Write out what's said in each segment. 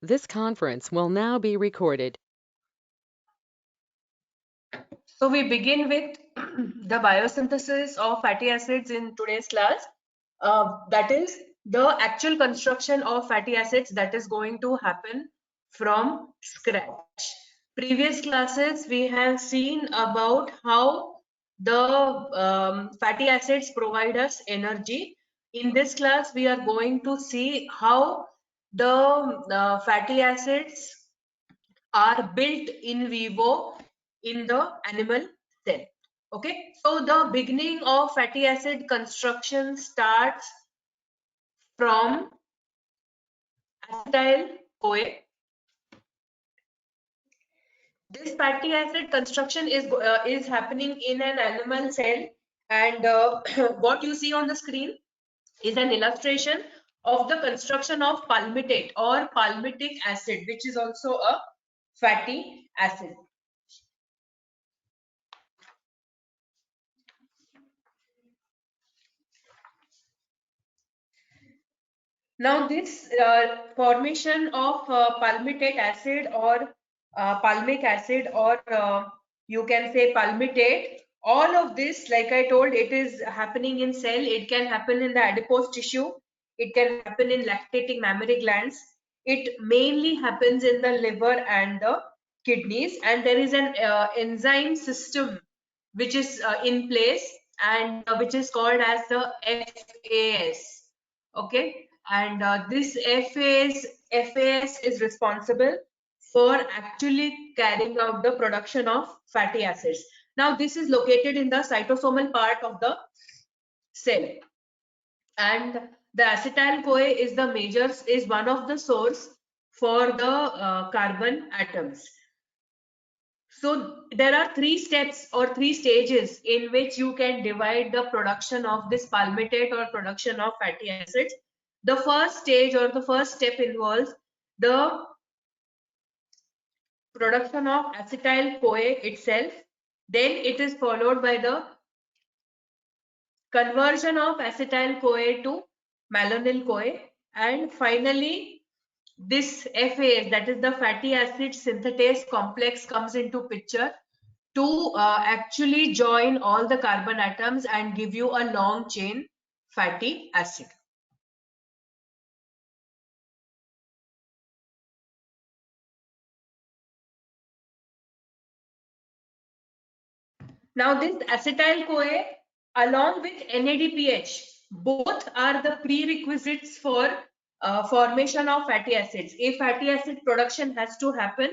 This conference will now be recorded. So we begin with the biosynthesis of fatty acids in today's class. That is the actual construction of fatty acids that is going to happen from scratch. Previous classes we have seen about how the fatty acids provide us energy. In this class we are going to see how the fatty acids are built in vivo in the animal cell. Okay, so the beginning of fatty acid construction starts from acetyl CoA. This fatty acid construction is happening in an animal cell, and what you see on the screen is an illustration of the construction of palmitate or palmitic acid, which is also a fatty acid. Now this formation of palmitate acid or palmic acid, or you can say palmitate, all of this, like I told, it is happening in cell. It can happen in the adipose tissue. It can happen in lactating mammary glands. It mainly happens in the liver and the kidneys, and there is an enzyme system which is in place, and which is called as the FAS. Okay, and this FAS is responsible for actually carrying out the production of fatty acids. Now this is located in the cytosomal part of the cell, and the acetyl CoA is one of the source for the carbon atoms. So there are three steps or three stages in which you can divide the production of this palmitate or production of fatty acids. The first stage or the first step involves the production of acetyl CoA itself. Then it is followed by the conversion of acetyl CoA to malonyl CoA, and finally this FAS, that is the fatty acid synthetase complex, comes into picture to actually join all the carbon atoms and give you a long chain fatty acid. Now this acetyl CoA along with NADPH, both are the prerequisites for formation of fatty acids. If fatty acid production has to happen,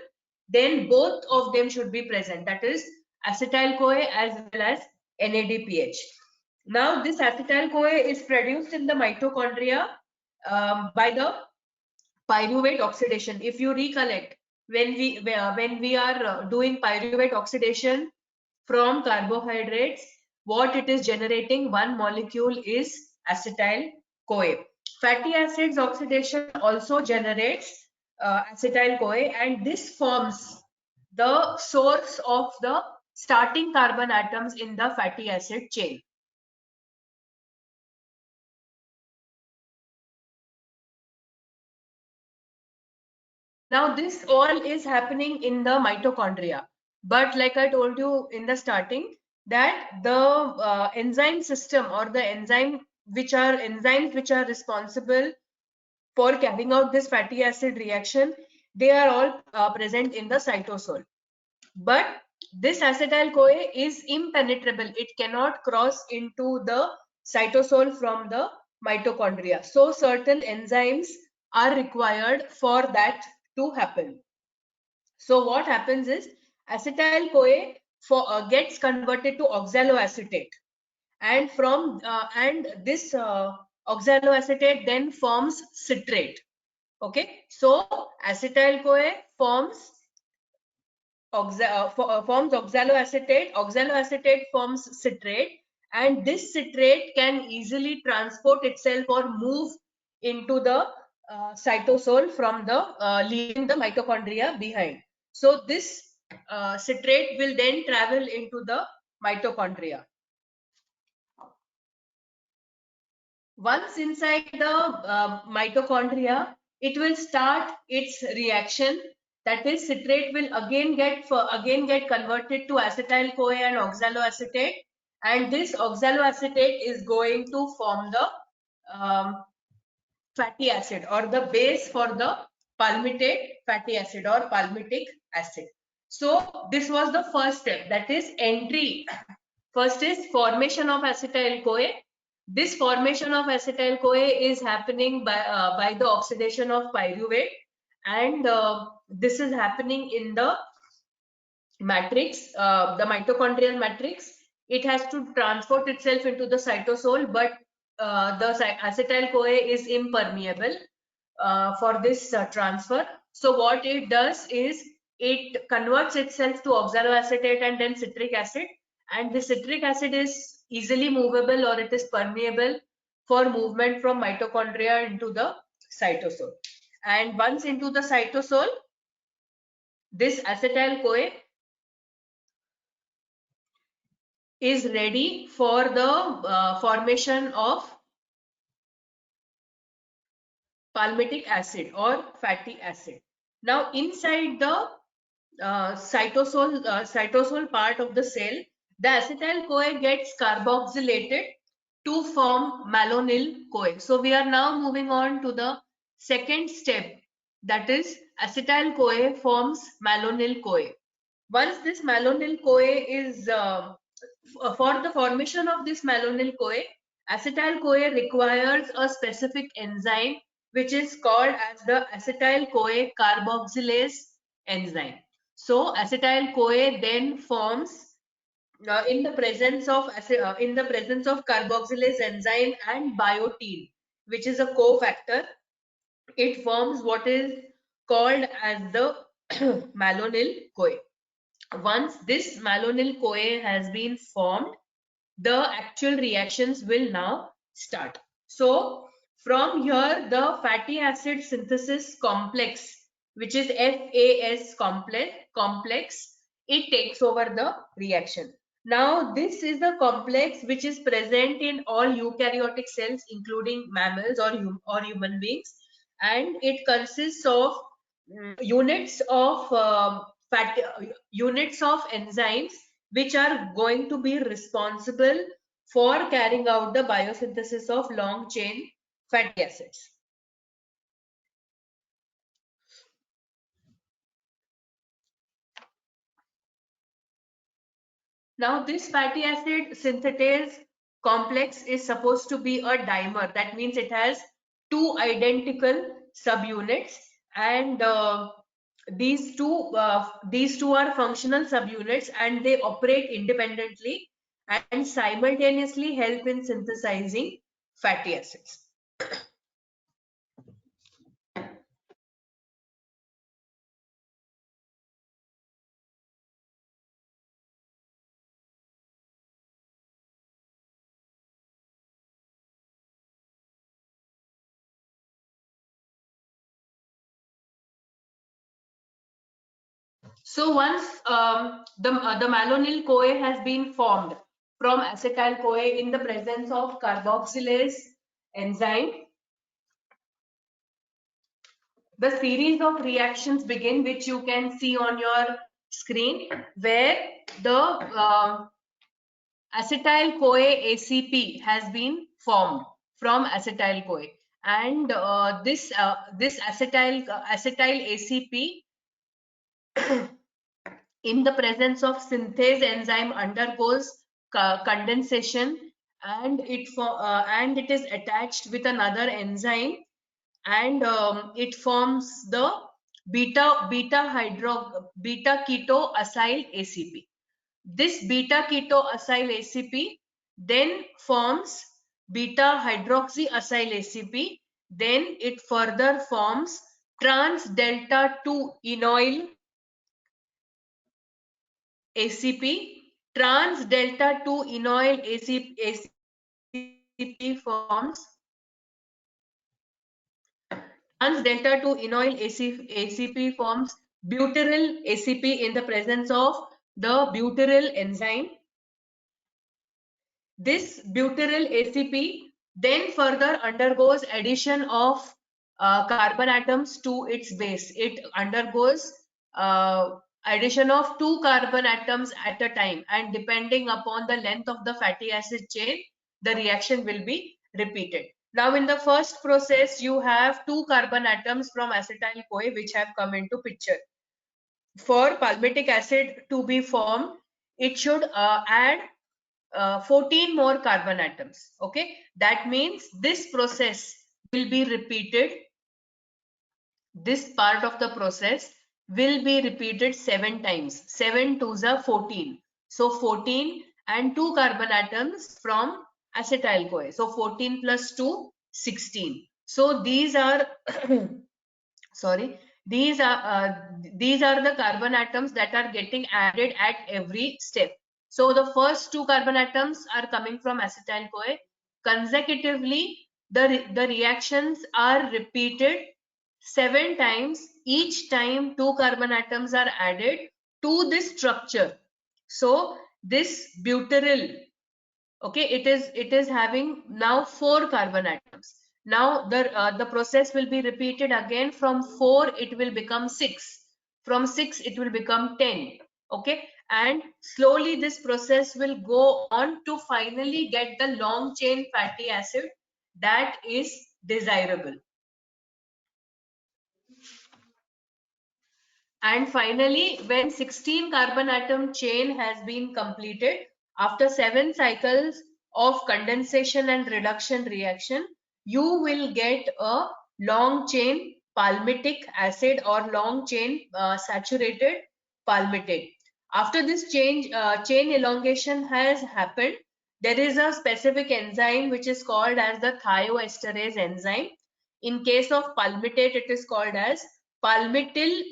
then both of them should be present, that is acetyl CoA as well as NADPH. Now this acetyl CoA is produced in the mitochondria by the pyruvate oxidation. If you recollect, when we are doing pyruvate oxidation from carbohydrates, what it is generating, one molecule is acetyl CoA. Fatty acids oxidation also generates acetyl CoA, and this forms the source of the starting carbon atoms in the fatty acid chain. Now this all is happening in the mitochondria, but like I told you in the starting, that the enzyme system or the enzymes which are responsible for carrying out this fatty acid reaction, they are all present in the cytosol. But this acetyl CoA is impenetrable. It cannot cross into the cytosol from the mitochondria. So certain enzymes are required for that to happen. So what happens is acetyl CoA gets converted to oxaloacetate, and from this oxaloacetate then forms citrate. Okay, so acetyl CoA forms oxaloacetate. Oxaloacetate forms citrate, and this citrate can easily transport itself or move into the cytosol from the leaving the mitochondria behind. So this citrate will then travel into the mitochondria. Once inside the mitochondria, it will start its reaction. That is, citrate will again get converted to acetyl CoA and oxaloacetate, and this oxaloacetate is going to form the fatty acid or the base for the palmitate fatty acid or palmitic acid. So this was the first step, that is entry. First is formation of acetyl CoA. This formation of acetyl CoA is happening by the oxidation of pyruvate, and this is happening in the matrix, the mitochondrial matrix. It has to transport itself into the cytosol, but the acetyl CoA is impermeable for this transfer. So what it does is it converts itself to oxaloacetate and then citric acid, and the citric acid is easily movable or it is permeable for movement from mitochondria into the cytosol. And once into the cytosol, this acetyl CoA is ready for the formation of palmitic acid or fatty acid. Now inside the cytosol part of the cell, the acetyl CoA gets carboxylated to form malonyl CoA. So we are now moving on to the second step, that is acetyl CoA forms malonyl CoA. Once this malonyl CoA is for the formation of this malonyl CoA, acetyl CoA requires a specific enzyme which is called as the acetyl CoA carboxylase enzyme. So acetyl CoA then forms in the presence of carboxylase enzyme and biotin, which is a cofactor. It forms what is called as the malonyl CoA. Once this malonyl CoA has been formed, the actual reactions will now start. So from here, the fatty acid synthesis complex, which is FAS complex, it takes over the reaction. Now this is the complex which is present in all eukaryotic cells, including mammals or human beings, and it consists of units of enzymes which are going to be responsible for carrying out the biosynthesis of long chain fatty acids. Now this fatty acid synthetase complex is supposed to be a dimer. That means it has two identical subunits, and these two are functional subunits, and they operate independently and simultaneously help in synthesizing fatty acids. So once the malonyl CoA has been formed from acetyl CoA in the presence of carboxylase enzyme, the series of reactions begin, which you can see on your screen, where the acetyl CoA ACP has been formed from acetyl CoA, and this acetyl ACP in the presence of synthase enzyme undergoes condensation, and it is attached with another enzyme, and it forms the beta keto acyl ACP. This beta keto acyl ACP then forms beta hydroxy acyl ACP. Then it further forms trans delta 2 enoyl ACP. Trans delta 2 enoyl ACP forms trans delta 2 enoyl ACP forms butyryl ACP in the presence of the butyryl enzyme. This butyryl ACP then further undergoes addition of carbon atoms to its base. It undergoes addition of 2 carbon atoms at a time, and depending upon the length of the fatty acid chain, the reaction will be repeated. Now in the first process, you have 2 carbon atoms from acetyl CoA which have come into picture. For palmitic acid to be formed, it should add 14 more carbon atoms. Okay, that means this process will be repeated. This part of the process will be repeated 7 times. 7 2s are 14. So 14 and 2 carbon atoms from acetyl CoA. So 14 plus 2, 16. So these are sorry, these are the carbon atoms that are getting added at every step. So the first 2 carbon atoms are coming from acetyl CoA. Consecutively, the reactions are repeated 7 times. Each time 2 carbon atoms are added to this structure. So this butyryl, okay, it is having now 4 carbon atoms. Now the process will be repeated again. From 4 it will become 6, from 6 it will become 10. Okay, and slowly this process will go on to finally get the long chain fatty acid that is desirable. And finally, when 16 carbon atom chain has been completed, after 7 cycles of condensation and reduction reaction, you will get a long chain palmitic acid or long chain saturated palmitate. After this chain elongation has happened, there is a specific enzyme which is called as the thioesterase enzyme. In case of palmitate, it is called as palmityl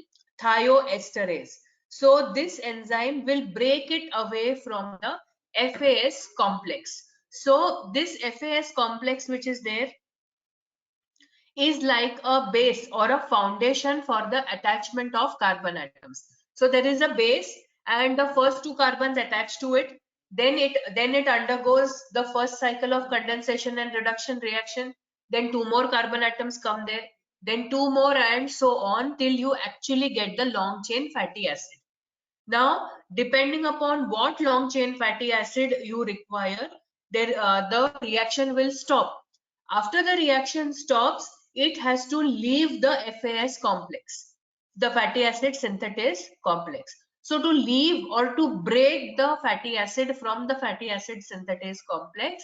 thioesterase. So this enzyme will break it away from the FAS complex. So this FAS complex which is there is like a base or a foundation for the attachment of carbon atoms. So there is a base and the first 2 carbons attached to it. Then it undergoes the first cycle of condensation and reduction reaction. Then 2 more carbon atoms come there. Then 2 more and so on till you actually get the long chain fatty acid. Now, depending upon what long chain fatty acid you require, the reaction will stop. After the reaction stops, it has to leave the FAS complex, the fatty acid synthetase complex. So to leave or to break the fatty acid from the fatty acid synthetase complex,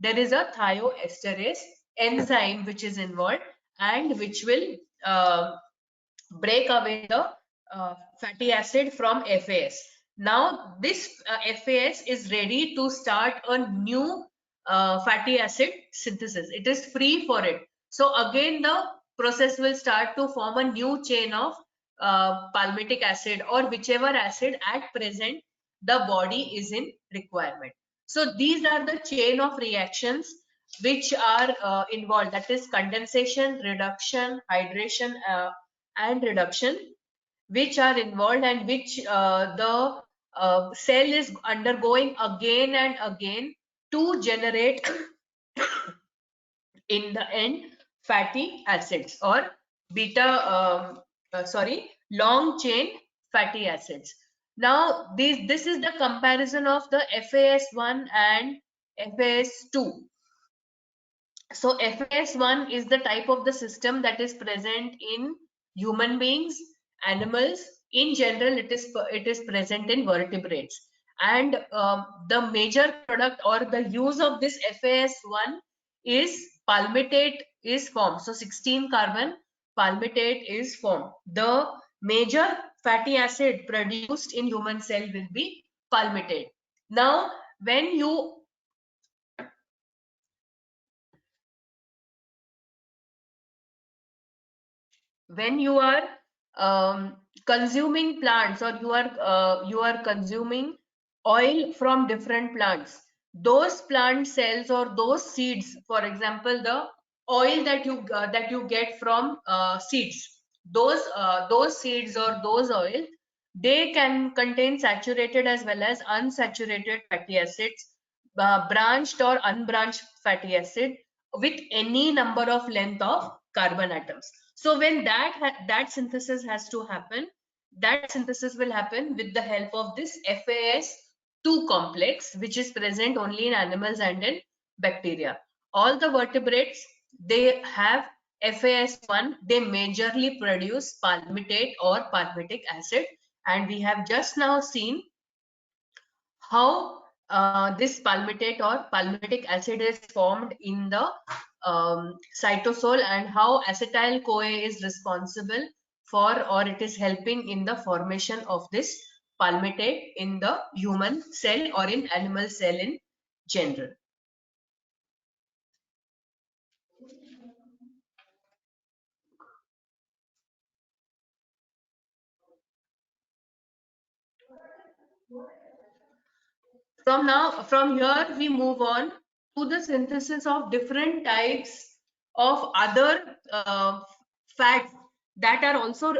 there is a thioesterase enzyme which is involved and which will break away the fatty acid from FAS. Now this FAS is ready to start a new fatty acid synthesis. It is free for it. So again the process will start to form a new chain of palmitic acid or whichever acid at present the body is in requirement. So these are the chain of reactions which are involved, that is condensation, reduction, hydration and reduction, which are involved and which the cell is undergoing again and again to generate in the end fatty acids or beta long chain fatty acids. Now this is the comparison of the FAS1 and FAS2. So FAS1 is the type of the system that is present in human beings, animals. In general, it is present in vertebrates. And the major product or the use of this FAS1 is palmitate is formed. So 16 carbon palmitate is formed. The major fatty acid produced in human cell will be palmitate. Now, when you are consuming plants or you are consuming oil from different plants, those plant cells or those seeds, for example the oil that you get from seeds, those seeds or those oil, they can contain saturated as well as unsaturated fatty acids, branched or unbranched fatty acid with any number of length of carbon atoms. So when that synthesis has to happen, that synthesis will happen with the help of this FAS2 complex, which is present only in animals and in bacteria. All the vertebrates, they have FAS1. They majorly produce palmitate or palmitic acid, and we have just now seen how this palmitate or palmitic acid is formed in the cytosol, and how acetyl CoA is responsible for, or it is helping in the formation of this palmitate in the human cell or in animal cell in general. From here we move on to the synthesis of different types of other fats that are also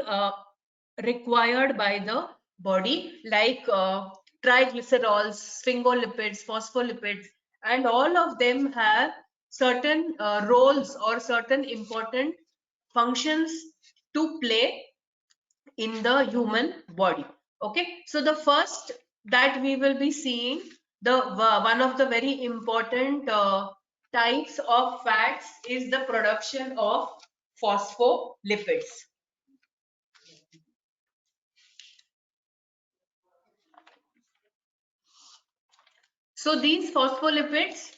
required by the body, like triglycerols, sphingolipids, phospholipids, and all of them have certain roles or certain important functions to play in the human body. Okay, so the first that we will be seeing, the one of the very important types of fats is the production of phospholipids. So these phospholipids,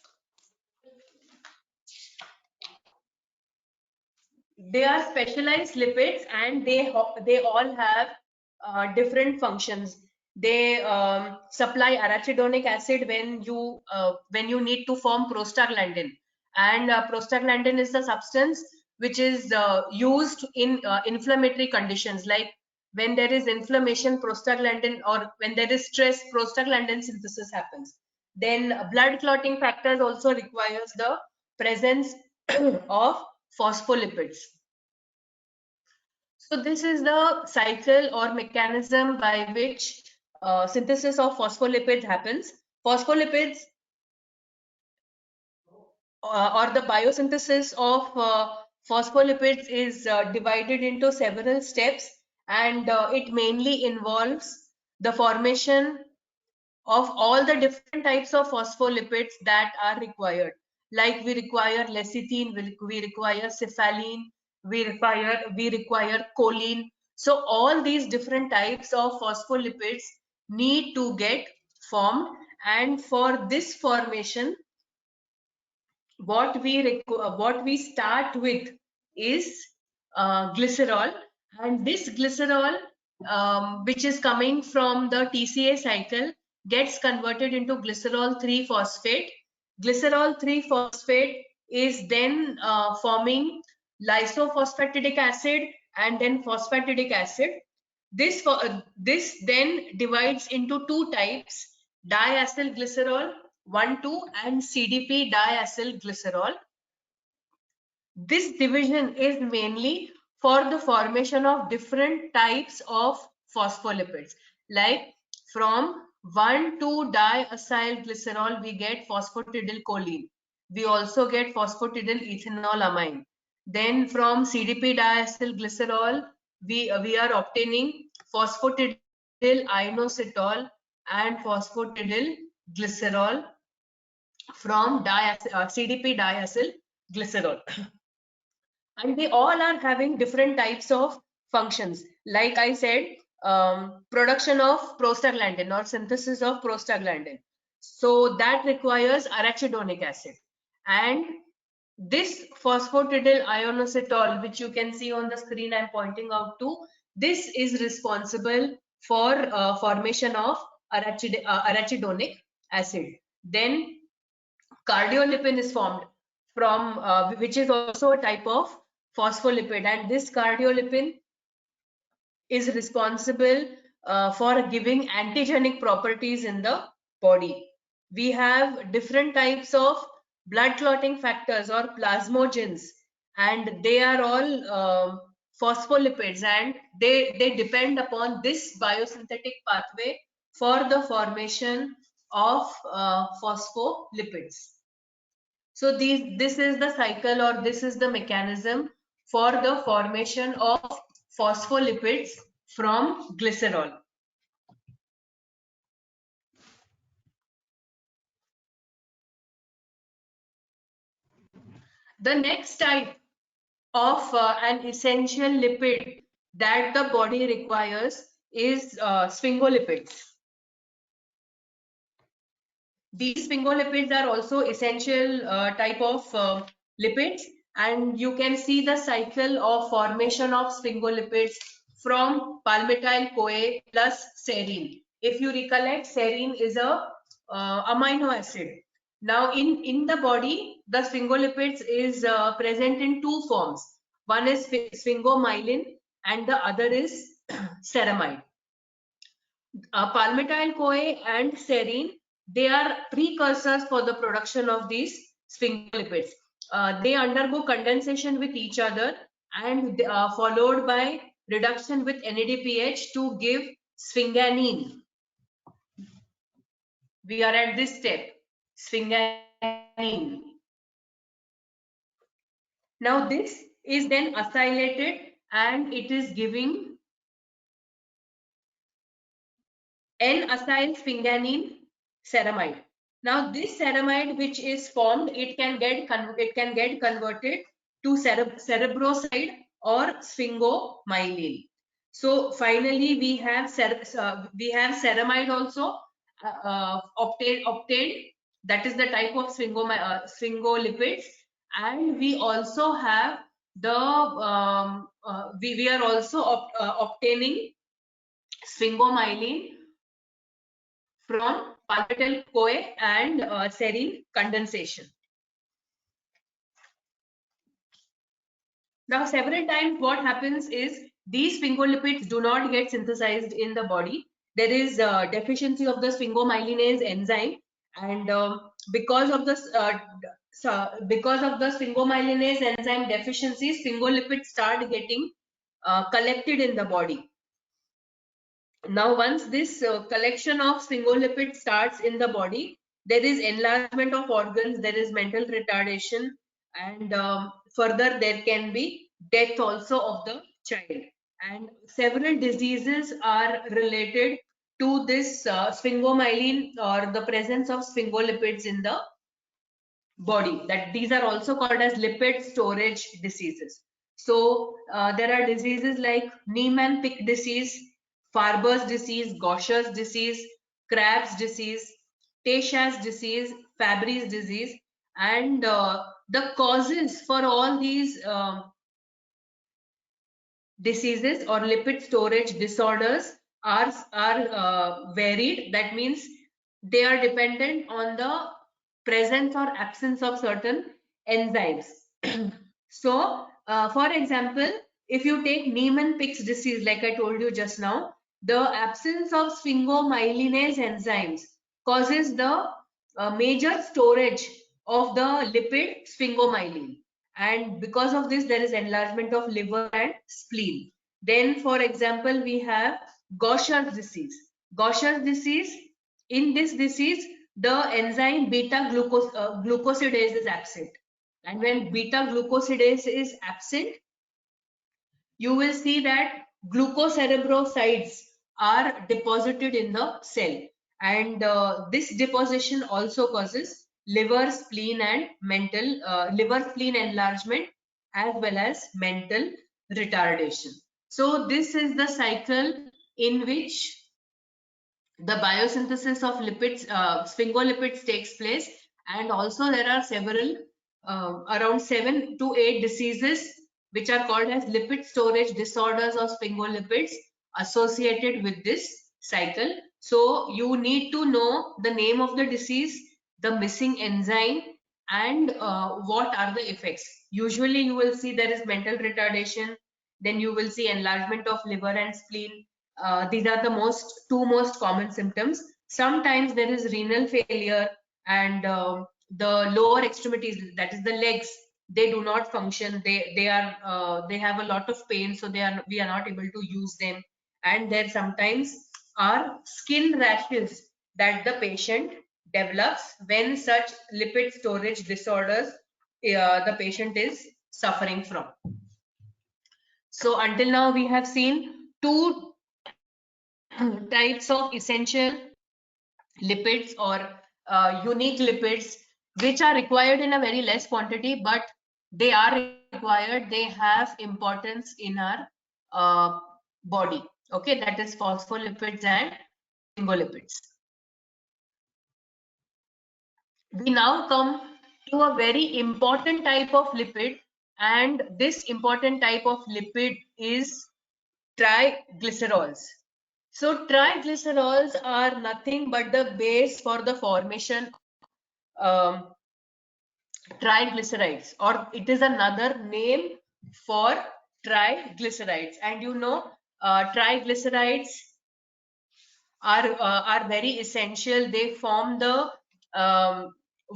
they are specialized lipids, and they all have different functions. They supply arachidonic acid when you need to form prostaglandin, and prostaglandin is the substance which is used in inflammatory conditions, like when there is inflammation, prostaglandin, or when there is stress, prostaglandin synthesis happens. Then blood clotting factors also requires the presence of phospholipids. So this is the cycle or mechanism by which synthesis of phospholipids happens. Phospholipids or the biosynthesis of phospholipids is divided into several steps, and it mainly involves the formation of all the different types of phospholipids that are required. Like we require lecithin, we require cephalin, we require choline. So all these different types of phospholipids need to get formed, and for this formation, what we start with is glycerol, and this glycerol, which is coming from the TCA cycle, gets converted into glycerol 3 phosphate. Glycerol 3 phosphate is then forming lysophosphatidic acid and then phosphatidic acid. This then divides into two types: diacylglycerol 1,2 and CDP diacylglycerol. This division is mainly for the formation of different types of phospholipids. Like from 1,2-diacylglycerol, we get phosphatidylcholine. We also get phosphatidylethanol. Then from CDP diacylglycerol, we are obtaining phosphatidylinositol and phosphatidylglycerol from CDP diacylglycerol. And they all are having different types of functions. Like I said, production of prostaglandin or synthesis of prostaglandin. So that requires arachidonic acid. And this phosphatidylinositol, which you can see on the screen I'm pointing out to, this is responsible for formation of arachidonic acid. Then cardiolipin is formed from which is also a type of phospholipid, and this cardiolipin is responsible for giving antigenic properties in the body. We have different types of blood clotting factors or plasmogens, and they are all phospholipids, and they depend upon this biosynthetic pathway for the formation of phospholipids. So this is the cycle, or this is the mechanism for the formation of phospholipids from glycerol. The next type of an essential lipid that the body requires is sphingolipids. These sphingolipids are also essential type of lipids, and you can see the cycle of formation of sphingolipids from palmitoyl-CoA plus serine. If you recollect, serine is a amino acid. Now in the body, the sphingolipids is present in two forms. One is sphingomyelin and the other is ceramide. Palmitoyl-CoA and serine, they are precursors for the production of these sphingolipids. They undergo condensation with each other and followed by reduction with NADPH to give sphinganine. We are at this step, sphinganine. Now this is then acylated and it is giving N-acylsphinganine ceramide. Now this ceramide which is formed, it can get converted to cerebroside or sphingomyelin. So finally we have ceramide also obtained. That is the type of sphingolipids, and we also have the we are also obtaining sphingomyelin from palmitoyl-CoA and serine condensation. Now, several times what happens is these sphingolipids do not get synthesized in the body. There is deficiency of the sphingomyelinase enzyme, and because of the sphingomyelinase enzyme deficiency, sphingolipids start getting collected in the body. Now, once this collection of sphingolipids starts in the body, there is enlargement of organs, there is mental retardation, and further there can be death also of the child. And several diseases are related to this sphingomyelin or the presence of sphingolipids in the body. That these are also called as lipid storage diseases. So there are diseases like Niemann-Pick disease, Farber's disease, Gaucher's disease, Krabs disease, Tay-Sachs disease, Fabry's disease, and the causes for all these diseases or lipid storage disorders are varied. That means they are dependent on the presence or absence of certain enzymes. So, for example, if you take Niemann-Pick's disease, like I told you just now, the absence of sphingomyelinase enzymes causes the major storage of the lipid sphingomyelin, and because of this there is enlargement of liver and spleen. Then, for example, we have Gaucher's disease. Gaucher's disease, in this disease, the enzyme beta glucosidase is absent. And when beta glucosidase is absent, you will see that glucocerebrosides are deposited in the cell. And this deposition also causes liver, spleen, and mental liver, spleen enlargement as well as mental retardation. So this is the cycle in which the biosynthesis of lipids, sphingolipids takes place, and also there are several around 7 to 8 diseases which are called as lipid storage disorders of sphingolipids associated with this cycle. So you need to know the name of the disease, the missing enzyme, and what are the effects. Usually you will see there is mental retardation, then you will see enlargement of liver and spleen. These are the two most common symptoms. Sometimes there is renal failure, and the lower extremities, that is the legs, they do not function. They have a lot of pain, so we are not able to use them. And there sometimes are skin rashes that the patient develops when such lipid storage disorders the patient is suffering from. So until now we have seen two types of essential lipids or unique lipids which are required in a very less quantity, but they are required, they have importance in our body. Okay, that is phospholipids and sphingolipids. We now come to a very important type of lipid, and this important type of lipid is triglycerols. So triglycerols are nothing but the base for the formation um, triglycerides, or it is another name for triglycerides. And you know, triglycerides are very essential. They form the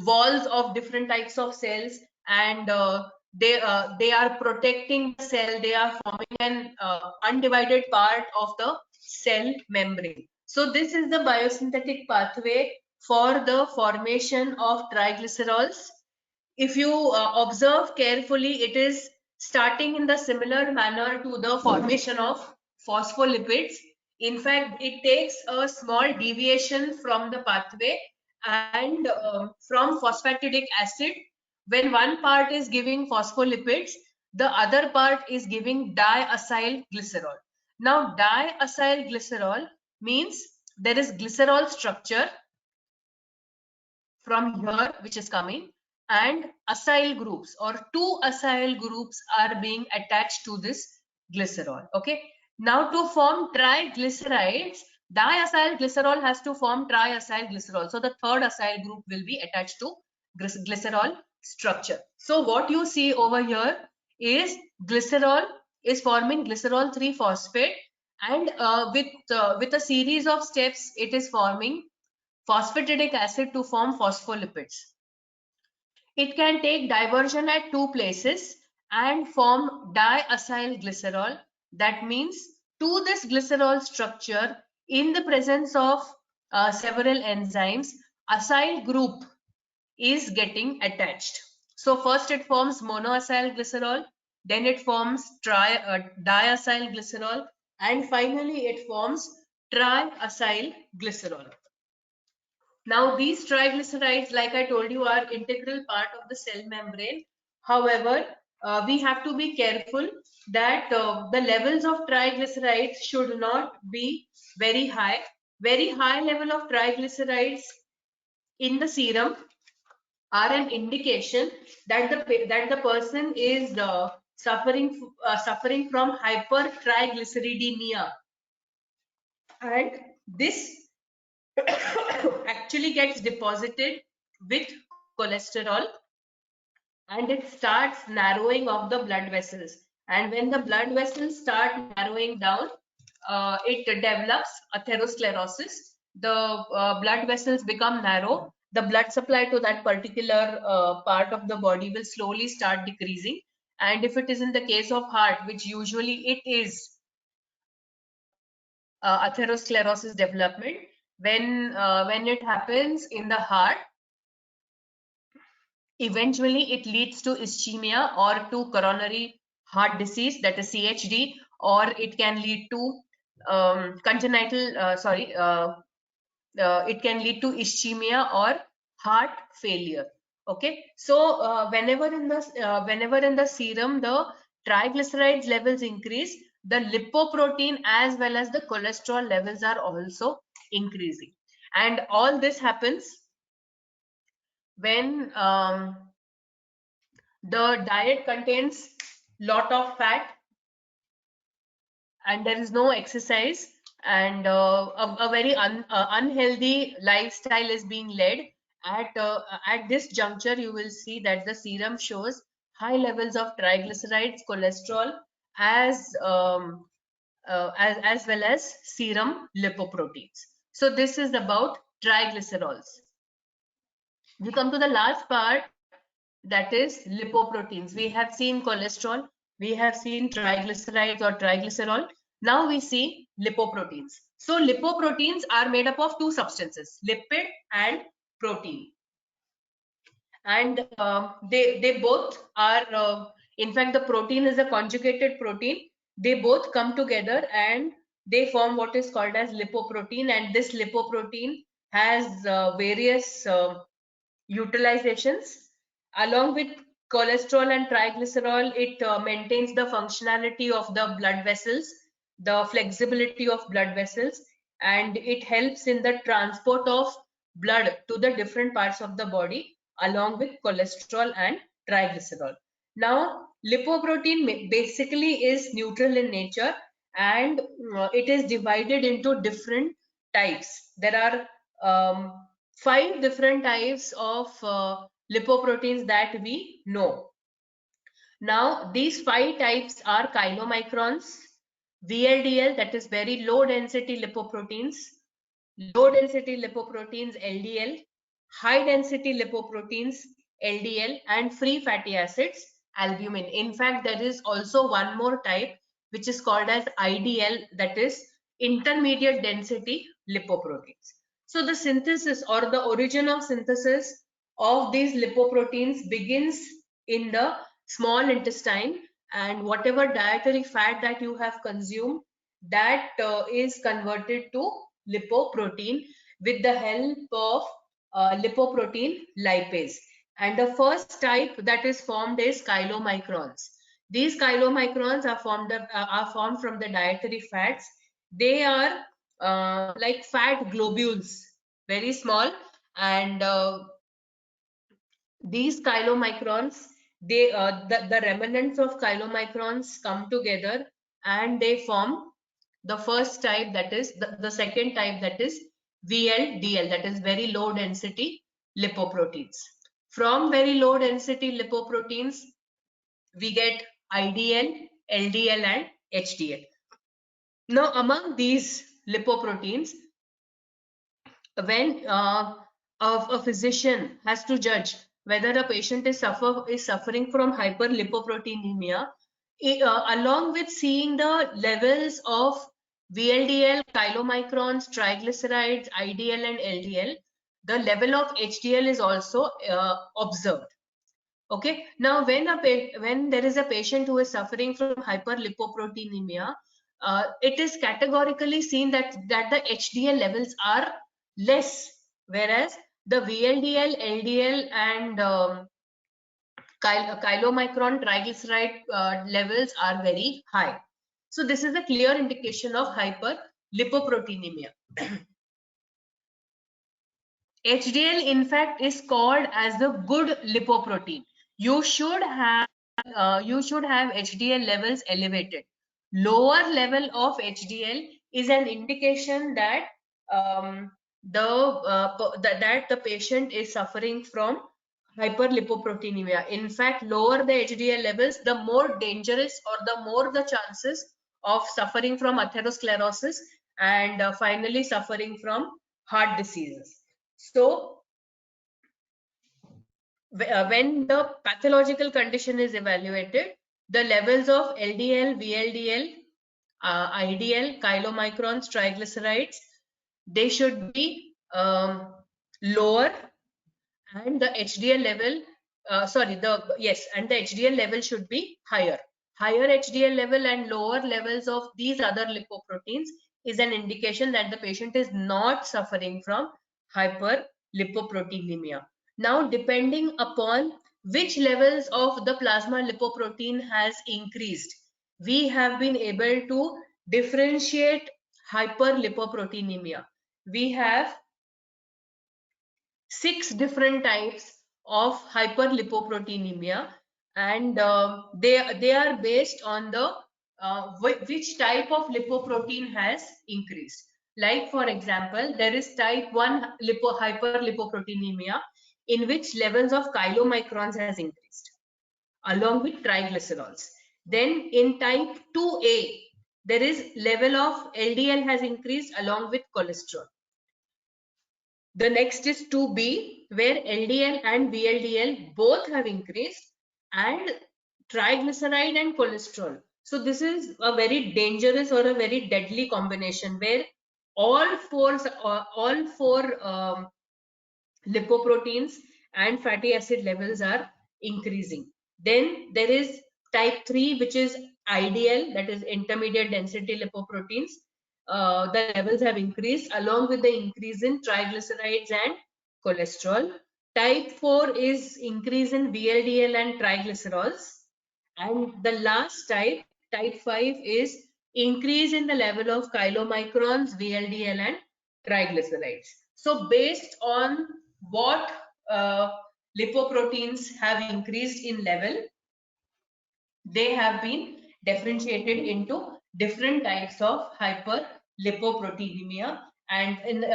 walls of different types of cells, and they are protecting the cell. They are forming an undivided part of the cell membrane. So this is the biosynthetic pathway for the formation of triglycerols. If you observe carefully, it is starting in the similar manner to the formation of phospholipids. In fact, it takes a small deviation from the pathway, and from phosphatidic acid, when one part is giving phospholipids, the other part is giving diacylglycerol. Now, diacylglycerol means there is glycerol structure from here which is coming, and acyl groups or two acyl groups are being attached to this glycerol. Okay, now to form triglycerides, diacylglycerol has to form triacylglycerol, so the third acyl group will be attached to glycerol structure. So what you see over here is glycerol is forming glycerol 3 phosphate, and with a series of steps it is forming phosphatidic acid to form phospholipids. It can take diversion at two places and form diacylglycerol. That means to this glycerol structure, in the presence of several enzymes, acyl group is getting attached. So first it forms monoacylglycerol, then it forms diacylglycerol, and finally it forms triacylglycerol. Now, these triglycerides, like I told you, are integral part of the cell membrane. However, we have to be careful that the levels of triglycerides should not be very high. Very high level of triglycerides in the serum are an indication that the person is suffering from hypertriglyceridemia, and this actually gets deposited with cholesterol, and it starts narrowing of the blood vessels. And when the blood vessels start narrowing down, it develops atherosclerosis. The blood vessels become narrow. The blood supply to that particular part of the body will slowly start decreasing. And if it is in the case of heart, which usually it is, atherosclerosis development, when it happens in the heart, eventually it leads to ischemia or to coronary heart disease, that is CHD, or it can lead to it can lead to ischemia or heart failure. Okay, so whenever in the serum the triglycerides levels increase, the lipoprotein as well as the cholesterol levels are also increasing, and all this happens when the diet contains lot of fat and there is no exercise, and a very unhealthy lifestyle is being led. At this juncture, you will see that the serum shows high levels of triglycerides, cholesterol, as well as serum lipoproteins. So this is about triglycerols. We come to the last part, that is lipoproteins. We have seen cholesterol, we have seen triglycerides or triglycerol. Now we see lipoproteins. So lipoproteins are made up of two substances, lipid and protein. And they both are, in fact, the protein is a conjugated protein, they both come together and they form what is called as lipoprotein, and this lipoprotein has various utilizations. Along with cholesterol and triglycerol, it maintains the functionality of the blood vessels, the flexibility of blood vessels, and it helps in the transport of blood to the different parts of the body along with cholesterol and triglycerol. Now, lipoprotein basically is neutral in nature, and it is divided into different types. There are 5 different types of lipoproteins that we know. Now, these 5 types are chylomicrons, VLDL, that is very low density lipoproteins, low density lipoproteins LDL, high density lipoproteins LDL, and free fatty acids albumin. In fact, there is also one more type which is called as IDL, that is intermediate density lipoproteins. So the synthesis or the origin of synthesis of these lipoproteins begins in the small intestine, and whatever dietary fat that you have consumed, that is converted to lipoprotein with the help of lipoprotein lipase. And the first type that is formed is chylomicrons. These chylomicrons are formed from the dietary fats. They are like fat globules, very small, and these chylomicrons, the remnants of chylomicrons come together and they form the first type, that is the second type, that is VLDL, that is very low density lipoproteins. From very low density lipoproteins, we get IDL, LDL, and HDL. Now, among these lipoproteins, when a physician has to judge whether a patient is suffering from hyperlipoproteinemia, along with seeing the levels of VLDL, chylomicrons, triglycerides, IDL, and LDL, the level of HDL is also observed. Okay. Now, when there is a patient who is suffering from hyperlipoproteinemia, it is categorically seen that the HDL levels are less, whereas the VLDL, LDL, and chylomicron triglyceride levels are very high. So this is a clear indication of hyperlipoproteinemia. HDL, in fact, is called as the good lipoprotein. You should have HDL levels elevated. Lower level of HDL is an indication that that the patient is suffering from hyperlipoproteinemia. In fact, lower the HDL levels, the more dangerous or the more the chances of suffering from atherosclerosis and finally suffering from heart diseases. So, when the pathological condition is evaluated, the levels of LDL, VLDL, IDL, chylomicrons, triglycerides, they should be lower, and the HDL level, and the HDL level should be higher. Higher HDL level and lower levels of these other lipoproteins is an indication that the patient is not suffering from hyperlipoproteinemia. Now, depending upon which levels of the plasma lipoprotein has increased, we have been able to differentiate hyperlipoproteinemia. We have 6 different types of hyperlipoproteinemia, and they are based on the which type of lipoprotein has increased. Like, for example, there is type 1 hyperlipoproteinemia, in which levels of chylomicrons has increased along with triglycerols. Then in type 2A, there is level of LDL has increased along with cholesterol. The next is 2B, where LDL and VLDL both have increased, and triglyceride and cholesterol. So this is a very dangerous or a very deadly combination where all four lipoproteins and fatty acid levels are increasing. Then there is type 3, which is IDL, that is intermediate density lipoproteins, the levels have increased along with the increase in triglycerides and cholesterol. Type 4 is increase in VLDL and triglycerols. And the last type, type 5, is increase in the level of chylomicrons, VLDL and triglycerides. So based on what lipoproteins have increased in level, they have been differentiated into different types of hyperlipoproteinemia. And in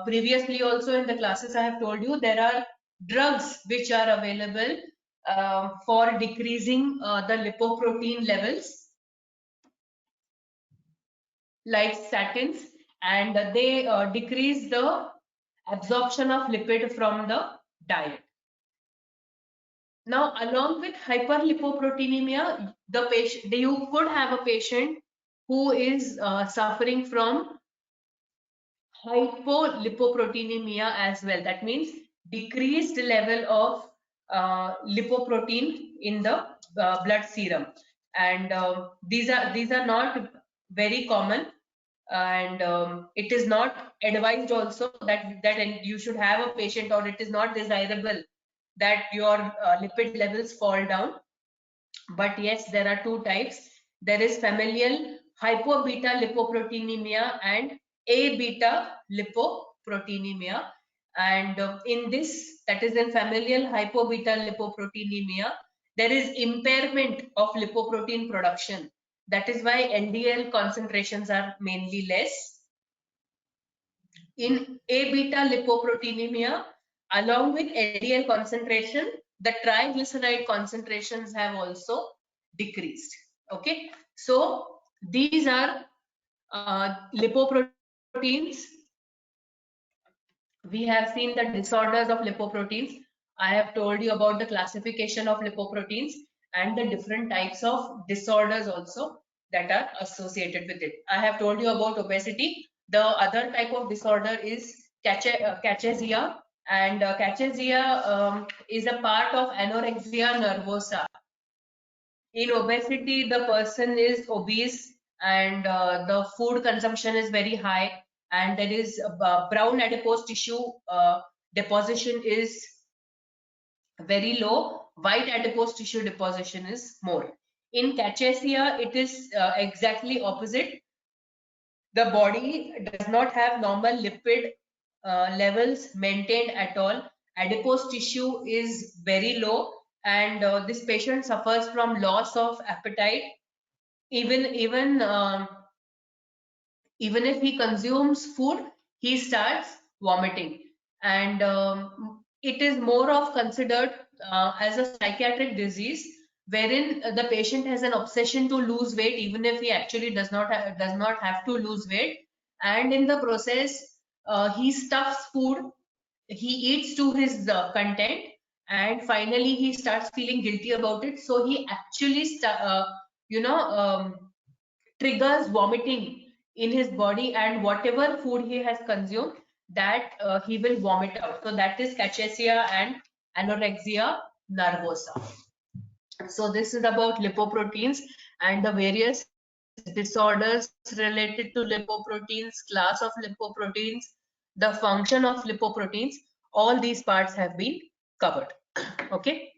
previously also in the classes I have told you, there are drugs which are available for decreasing the lipoprotein levels, like statins, and they decrease the absorption of lipid from the diet. Now, along with hyperlipoproteinemia, the patient, you could have a patient who is suffering from hypolipoproteinemia as well. That means decreased level of lipoprotein in the blood serum, and these are not very common, and it is not advised also that you should have a patient, or it is not desirable that your lipid levels fall down. But yes, there are two types. There is familial hypo-beta lipoproteinemia and A-beta lipoproteinemia. And in this, that is in familial hypo-beta lipoproteinemia, there is impairment of lipoprotein production. That is why LDL concentrations are mainly less. In A-beta lipoproteinemia, along with LDL concentration, the triglyceride concentrations have also decreased. Okay, so these are lipoproteins. We have seen the disorders of lipoproteins. I have told you about the classification of lipoproteins and the different types of disorders also that are associated with it. I have told you about obesity. The other type of disorder is cachexia, and cachexia is a part of anorexia nervosa. In obesity, the person is obese and the food consumption is very high, and there is brown adipose tissue deposition is very low, white adipose tissue deposition is more. In cachexia, it is exactly opposite. The body does not have normal lipid levels maintained at all. Adipose tissue is very low, and this patient suffers from loss of appetite. Even if he consumes food, he starts vomiting, and it is more of considered as a psychiatric disease, wherein the patient has an obsession to lose weight, even if he actually does not have to lose weight, and in the process he stuffs food, he eats to his content, and finally he starts feeling guilty about it, so he actually triggers vomiting in his body, and whatever food he has consumed, that he will vomit out. So that is cachexia and anorexia nervosa. So this is about lipoproteins and the various disorders related to lipoproteins, class of lipoproteins, the function of lipoproteins. All these parts have been covered. Okay.